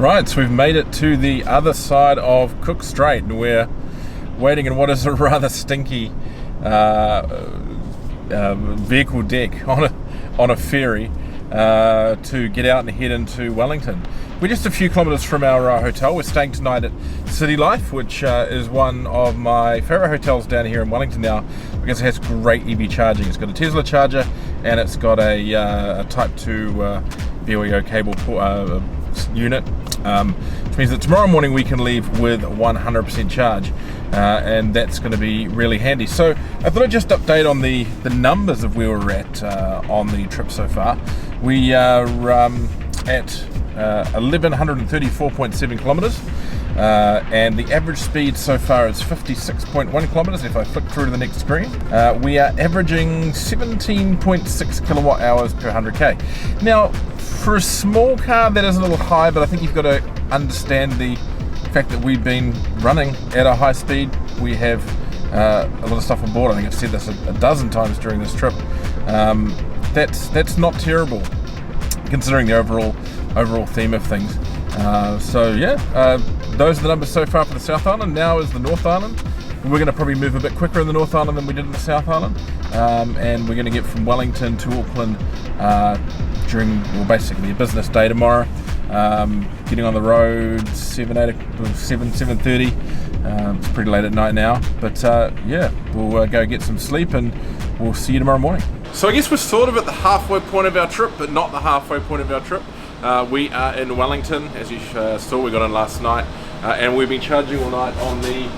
Right, so we've made it to the other side of Cook Strait, and we're waiting in what is a rather stinky vehicle deck on a ferry to get out and head into Wellington. We're just a few kilometres from our hotel. We're staying tonight at City Life, which is one of my favourite hotels down here in Wellington now, because it has great EV charging. It's got a Tesla charger and it's got a Type 2 VOEO cable unit, which means that tomorrow morning we can leave with 100% charge, and that's going to be really handy. So I thought I'd just update on the numbers of where we're at on the trip so far. We are at 1134.7 kilometres, and the average speed so far is 56.1 kilometres. If I flick through to the next screen, we are averaging 17.6 kilowatt hours per 100k. Now, for a small car, that is a little high, but I think you've got to understand the fact that we've been running at a high speed. We have a lot of stuff on board. I think I've said this a dozen times during this trip. That's not terrible, considering the overall theme of things. So yeah, those are the numbers so far for the South Island. Now is the North Island. We're going to probably move a bit quicker in the North Island than we did in the South Island, and we're going to get from Wellington to Auckland during, well, basically a business day tomorrow. Getting on the road 7:30. It's pretty late at night now, but yeah, we'll go get some sleep and we'll see you tomorrow morning. So I guess we're sort of at the halfway point of our trip, but not the halfway point of our trip. We are in Wellington, as you saw. We got in last night, and we've been charging all night on the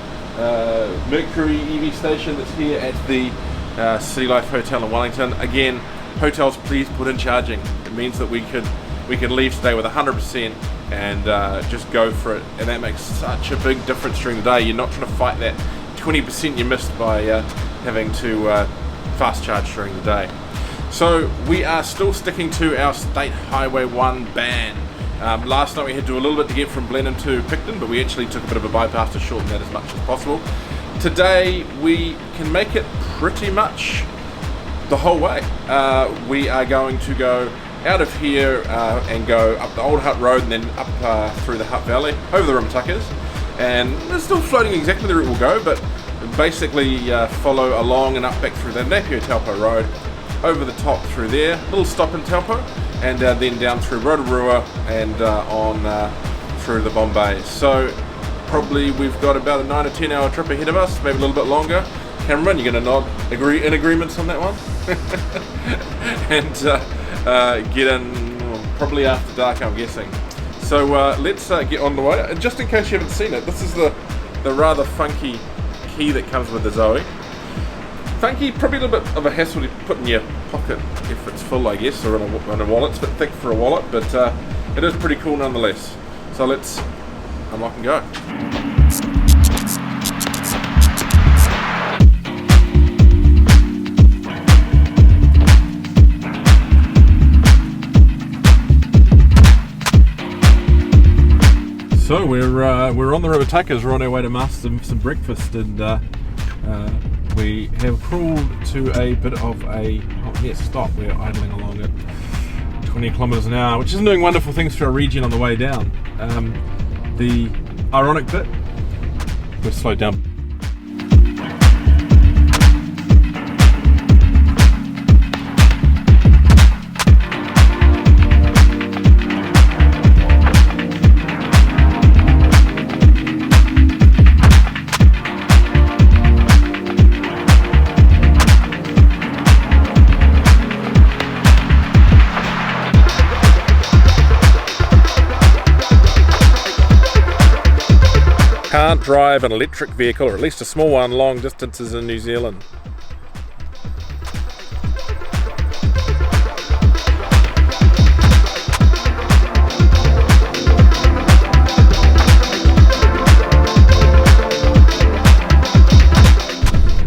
Mercury EV station that's here at the City Life Hotel in Wellington. Again, hotels, please put in charging. It means that we can leave today with 100% and just go for it, and that makes such a big difference during the day. You're not trying to fight that 20% you missed by having to fast charge during the day. So we are still sticking to our State Highway 1 ban. Last night we had to do a little bit to get from Blenheim to Picton, but we actually took a bit of a bypass to shorten that as much as possible. Today we can make it pretty much the whole way. We are going to go out of here and go up the Old Hutt Road and then up through the Hutt Valley, over the Rimtuckers, and it's still floating exactly the route we'll go, but basically follow along and up back through the Napier Taupo Road, over the top through there, little stop in Taupo, and then down through Rotorua and on through the Bombay. So probably we've got about a 9 or 10 hour trip ahead of us, maybe a little bit longer. Cameron, you're going to nod in agreements on that one? And get in probably after dark, I'm guessing. So let's get on the way. And just in case you haven't seen it, this is the rather funky key that comes with the Zoe. Funky, probably a little bit of a hassle to put in your pocket if it's full, I guess, or in a wallet. It's a bit thick for a wallet, but it is pretty cool nonetheless. So let's unlock and go. So we're on the Rimtuckers. We're on our way to master some breakfast, and we have crawled to a bit of a stop. We're idling along at 20 kilometres an hour, which isn't doing wonderful things for our region on the way down. The ironic bit, we're slowed down. Can't drive an electric vehicle, or at least a small one, long distances in New Zealand.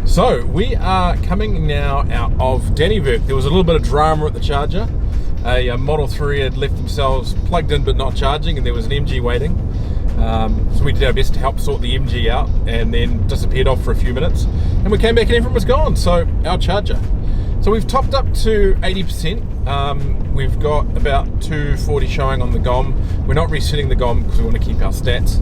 So we are coming now out of Dannevirke. There was a little bit of drama at the charger. A Model 3 had left themselves plugged in but not charging, and there was an MG waiting. So we did our best to help sort the MG out, and then disappeared off for a few minutes, and we came back and everyone was gone. So our charger So we've topped up to 80%. We've got about 240 showing on the GOM. We're not resetting the GOM because we want to keep our stats.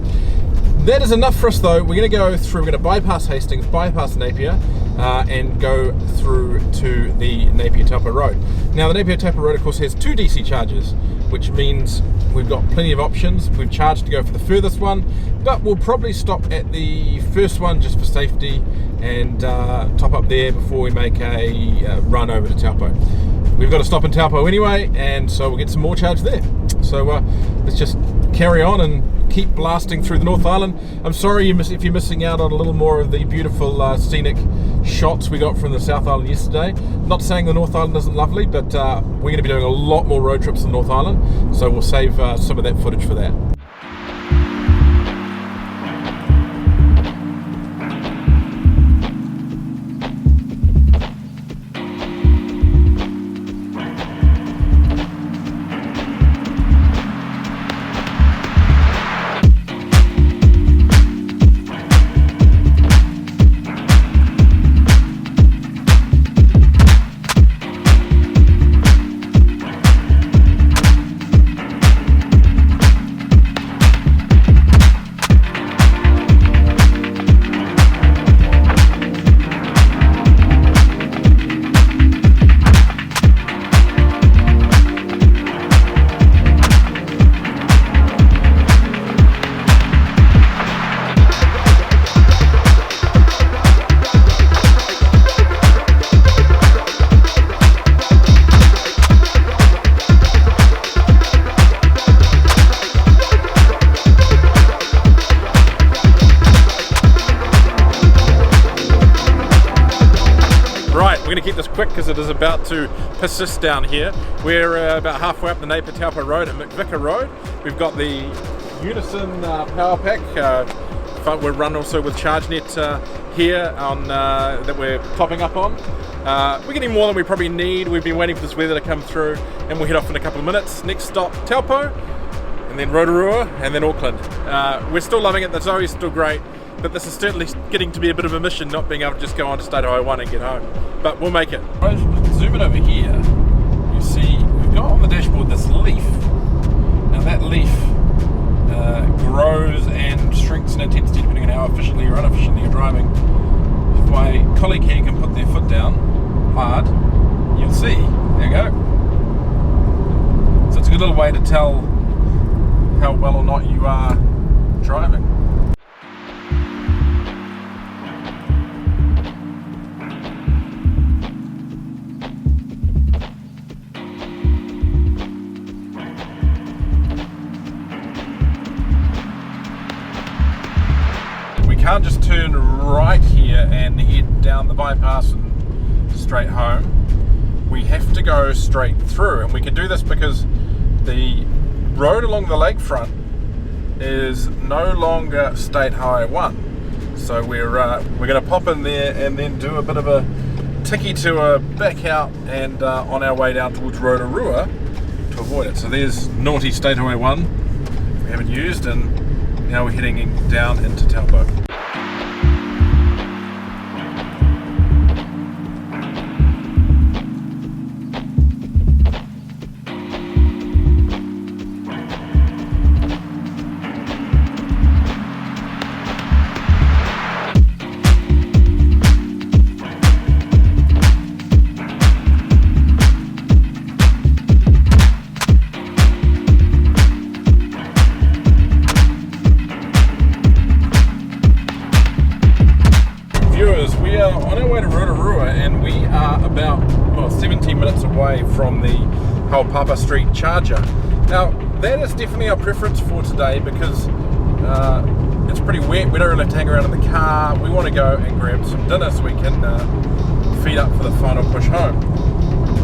That is enough for us though. We're going to go through, we're going to bypass Hastings, bypass Napier, and go through to the Napier-Taupo Road. Now the Napier-Taupo Road of course has 2 DC charges, which means we've got plenty of options. We've charged to go for the furthest one, but we'll probably stop at the first one just for safety and top up there before we make a run over to Taupo. We've got to stop in Taupo anyway, and so we'll get some more charge there. So let's just carry on and keep blasting through the North Island. I'm sorry if you're missing out on a little more of the beautiful scenic shots we got from the South Island yesterday. Not saying the North Island isn't lovely, but we're going to be doing a lot more road trips in the North Island, so we'll save some of that footage for that. We're going to keep this quick because it is about to persist down here. We're about halfway up the Napier-Taupo Road at McVicar Road. We've got the Unison power pack. We're run also with ChargeNet here on that we're topping up on. We're getting more than we probably need. We've been waiting for this weather to come through, and we'll head off in a couple of minutes. Next stop, Taupo, and then Rotorua, and then Auckland. We're still loving it. The Zoe's still great. But this is certainly getting to be a bit of a mission, not being able to just go on to State Highway 1 and get home. But we'll make it. Zoom it over here. You see, we've got on the dashboard this leaf. Now that leaf grows and shrinks in intensity depending on how efficiently or inefficiently you're driving. If my colleague here can put their foot down hard, you'll see. There you go. So it's a good little way to tell how well or not you are driving. Can't just turn right here and head down the bypass and straight home. We have to go straight through, and we can do this because the road along the lakefront is no longer State Highway 1. So we're going to pop in there and then do a bit of a ticky to a back out and on our way down towards Rotorua to avoid it. So there's naughty State Highway 1 we haven't used, and now we're heading down into Taupo. On our way to Rotorua, and we are about 17 minutes away from the Haupapa Street charger. Now that is definitely our preference for today because it's pretty wet. We don't really have to hang around in the car. We want to go and grab some dinner so we can feed up for the final push home.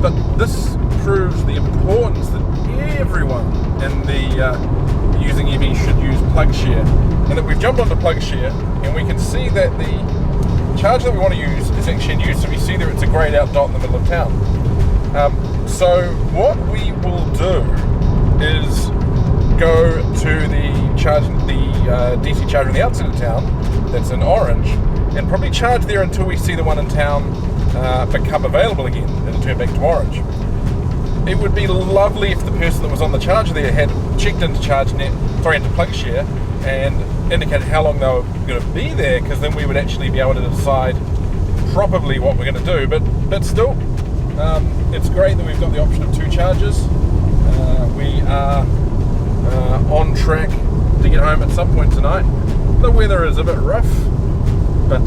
But this proves the importance that everyone in the using EVs should use PlugShare, and that we've jumped onto PlugShare and we can see that the charger that we want to use is actually in use. So you see there it's a greyed out dot in the middle of town. So what we will do is go to the DC charger on the outside of town that's in orange, and probably charge there until we see the one in town become available again. It'll turn back to orange. It would be lovely if the person that was on the charger there had checked into into PlugShare and indicated how long they were going to be there, because then we would actually be able to decide probably what we're going to do. But still, it's great that we've got the option of 2 chargers. We are on track to get home at some point tonight. The weather is a bit rough, but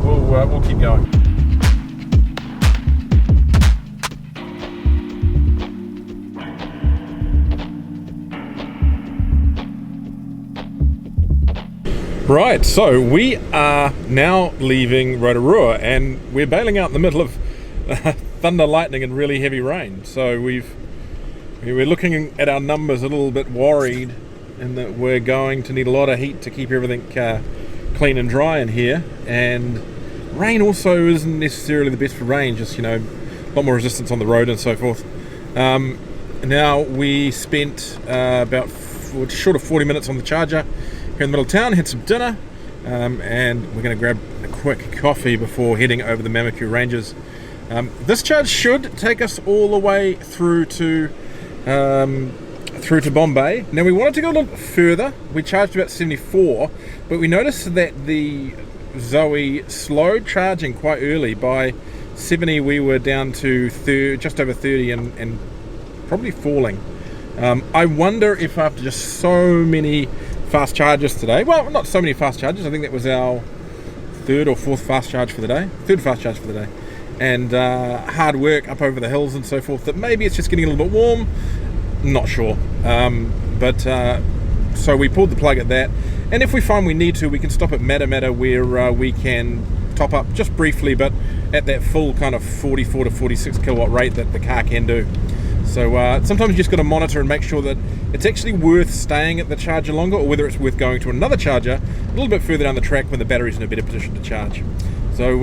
we'll keep going. Right, so we are now leaving Rotorua, and we're bailing out in the middle of thunder, lightning and really heavy rain. So we're looking at our numbers a little bit worried, in that we're going to need a lot of heat to keep everything clean and dry in here. And rain also isn't necessarily the best for rain, just, you know, a lot more resistance on the road and so forth. Now we spent about short of 40 minutes on the charger here in the middle of town, had some dinner, and we're going to grab a quick coffee before heading over the Mamaki Ranges. This charge should take us all the way through to Bombay. Now we wanted to go a little bit further. We charged about 74, but we noticed that the Zoe slowed charging quite early. By 70 we were down to just over 30 and probably falling. I wonder if after just so many fast charges today, well, not so many fast charges, I think that was our third fast charge for the day, and hard work up over the hills and so forth, that maybe it's just getting a little bit warm. Not sure, so we pulled the plug at that, and if we find we need to, we can stop at Mata where we can top up just briefly, but at that full kind of 44 to 46 kilowatt rate that the car can do. So sometimes you just got to monitor and make sure that it's actually worth staying at the charger longer, or whether it's worth going to another charger a little bit further down the track when the battery's in a better position to charge. So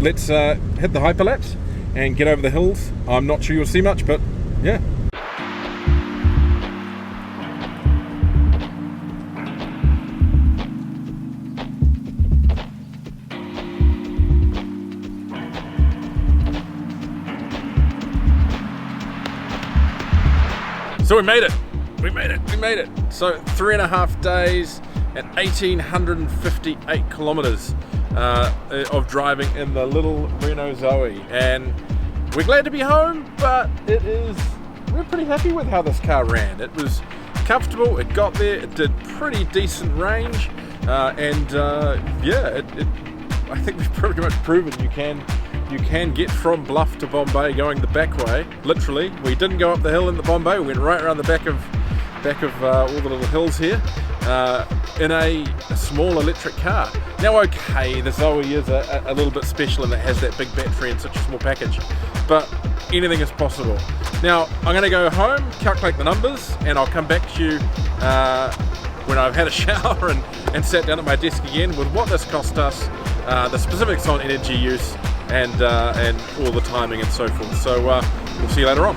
let's hit the hyperlapse and get over the hills. I'm not sure you'll see much, but yeah. So we made it. So 3.5 days and 1,858 kilometers of driving in the little Renault Zoe, and we're glad to be home, but we're pretty happy with how this car ran. It was comfortable, it got there, it did pretty decent range, and I think we've pretty much proven you can get from Bluff to Bombay going the back way. Literally, we didn't go up the hill in the Bombay, we went right around the back of all the little hills here in a small electric car. Now okay, the Zoe is a little bit special in that it has that big battery in such a small package, but anything is possible. Now I'm going to go home, calculate the numbers, and I'll come back to you when I've had a shower and sat down at my desk again with what this cost us, the specifics on energy use, and all the timing and so forth. So we'll see you later on.